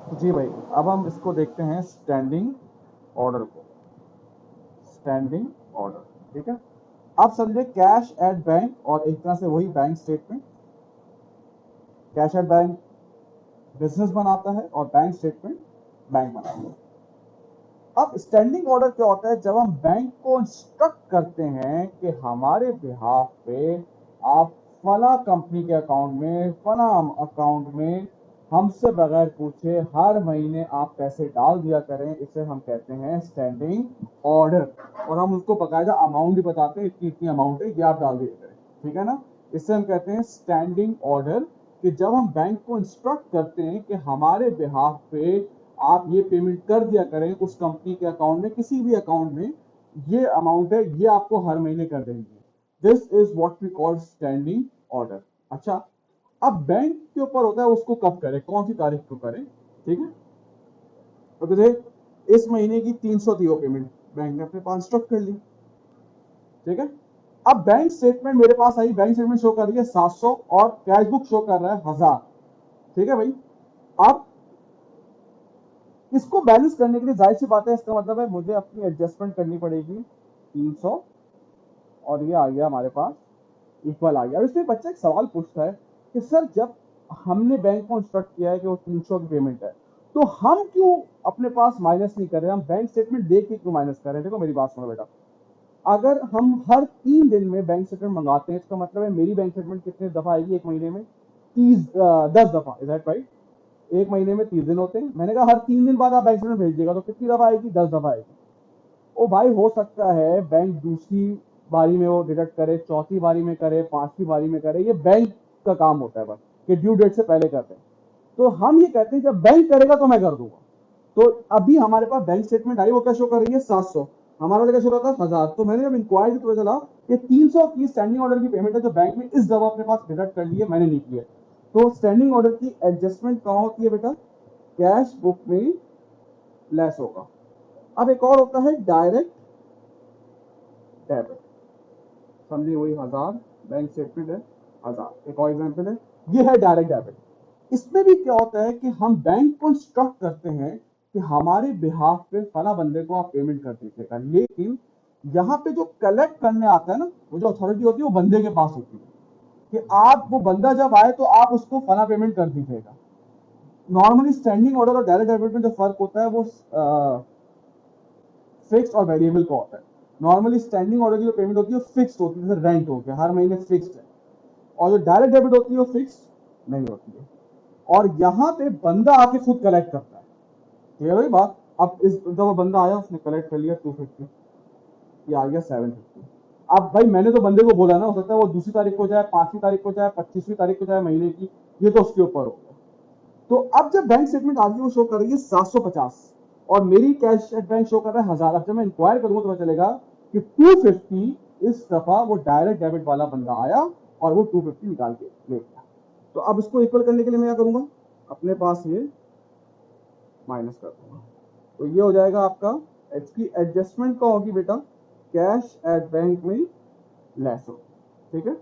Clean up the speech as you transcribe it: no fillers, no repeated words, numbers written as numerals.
जी भाई, अब हम इसको देखते हैं स्टैंडिंग ऑर्डर को। स्टैंडिंग ऑर्डर, ठीक है। अब समझे कैश एट बैंक और एक तरह से वही bank statement. Cash at bank business बनाता है और बैंक स्टेटमेंट बैंक बनाता है। अब स्टैंडिंग ऑर्डर क्या होता है? जब हम बैंक को इंस्ट्रक्ट करते हैं कि हमारे बिहाफ पे आप फला कंपनी के अकाउंट में, फला अकाउंट में हमसे बगैर पूछे हर महीने आप पैसे डाल दिया करें, इसे हम कहते हैं स्टैंडिंग ऑर्डर। और हम उसको बकायदा अमाउंट भी बताते हैं, इतनी इतनी अमाउंट है, ये आप डाल दिया करें, ठीक है ना। इसे हम कहते हैं स्टैंडिंग ऑर्डर। कि जब हम बैंक को इंस्ट्रक्ट करते हैं कि हमारे बिहाफ पे आप ये पेमेंट कर दिया करें उस कंपनी के अकाउंट में, किसी भी अकाउंट में, ये अमाउंट है, ये आपको हर महीने कर देंगे। This is what we call standing order. अच्छा, अब बैंक के ऊपर होता है उसको कब करें, कौन सी तारीख को करें, ठीक है। तो देख, इस महीने की 300 थी वो पेमेंट, बैंक ने अपने पास स्टॉक कर ली, ठीक है। अब बैंक स्टेटमेंट मेरे पास आई, बैंक स्टेटमेंट शो कर रही है 700 और कैश बुक शो कर रहा है 1000, ठीक है भाई। अब इसको बैलेंस करने के लिए जाहिर सी बात है, इसका मतलब है मुझे अपनी एडजस्टमेंट करनी पड़ेगी। 300 और ये आ गया हमारे पास, इक्वल आ गया। अब इसमें बच्चा एक सवाल पूछता है कि सर जब हमने बैंक को इंस्ट्रक्ट किया है कि वो 300 की पेमेंट है, तो हम क्यों अपने पास माइनस नहीं कर रहे, हम बैंक स्टेटमेंट देख के क्यों माइनस कर रहे हैं? देखो मेरी बात सुनो बेटा, अगर हम हर 3 दिन में बैंक स्टेटमेंट मंगाते हैं, इसका मतलब है मेरी बैंक स्टेटमेंट कितने दफा आएगी एक महीने में? 10 दफा। Is that right? एक महीने में 30 दिन होते हैं, मैंने कहा हर 3 दिन बाद आप बैंक स्टेटमेंट भेज देगा, तो कितनी दफा आएगी? 10 दफा आएगी। ओ भाई, हो सकता है बैंक दूसरी बारी में वो डिडक्ट करे, चौथी बारी में करे, पांचवी बारी में करे, ये बैंक का काम होता है बस, कि ड्यू डेट से पहले करते हैं। तो हम ये कहते हैं जब बैंक करेगा तो मैं कर दूंगा। तो अभी हमारे पास बैंक स्टेटमेंट आई, वो क्या शो कर रही है? 700। हमारा वाला क्या शो रहा था? 1000। तो मैंने जब इंक्वायरी तो पता चला कि 300 की स्टैंडिंग ऑर्डर की पेमेंट है जो बैंक में इस दफा अपने पास डिडक्ट कर ली है, मैंने नहीं की है। तो स्टैंडिंग ऑर्डर की एडजस्टमेंट कहां होती है बेटा? कैश बुक में लेस होगा। अब एक और होता है डायरेक्ट डेबिट। समझिए वही 1000, बैंक स्टेटमेंट है 1000। एक और एग्जाम्पल है, ये है डायरेक्ट डेबिट। इसमें भी क्या होता है कि हम बैंक को इंस्ट्रक्ट करते हैं कि हमारे बिहाफ पे फला बंदे को आप पेमेंट कर दीजिएगा, लेकिन यहाँ पे जो कलेक्ट करने आता है ना, वो जो अथॉरिटी होती है वो बंदे के पास होती है, कि आप वो बंदा जब आए तो आप उसको फला पेमेंट कर दीजिएगा। नॉर्मली स्टैंडिंग ऑर्डर और डायरेक्ट डेबिट में जो फर्क होता है वो फिक्स और वेरिएबल का होता है। नॉर्मली स्टैंडिंग ऑर्डर की जो पेमेंट होती है वो फिक्स होती है, जैसे रेंट हो गया, हर महीने फिक्स है। और जो डायरेक्ट डेबिट होती है वो फिक्स नहीं होती है, और यहाँ पे बंदा आके खुद कलेक्ट करता है। क्लियर हुई बात? अब इस दफा बंदा आया, उसने कलेक्ट कर लिया 250, ये आ गया 750। अब भाई मैंने तो बंदे को बोला ना, हो सकता है वो दूसरी तारीख को जाए, 5वीं तारीख को जाए, 25वीं तारीख को जाए महीने की, ये तो उसके ऊपर हो गया। तो अब जब बैंक स्टेटमेंट आती है वो शो कर रही है 750 और मेरी कैश एट बैंक शो कर रहा है 1000। अब जब मैं इंक्वायर करूंगा तो पता चलेगा कि 250 इस दफा वो डायरेक्ट डेबिट वाला बंदा आया और वो 250 निकाल के ले गया। तो अब इसको इक्वल करने के लिए मैं क्या करूंगा? अपने पास ये माइनस कर दूंगा, तो ये हो जाएगा आपका, इसकी एडजस्टमेंट का होगी बेटा कैश एट बैंक में लेस हो, ठीक है।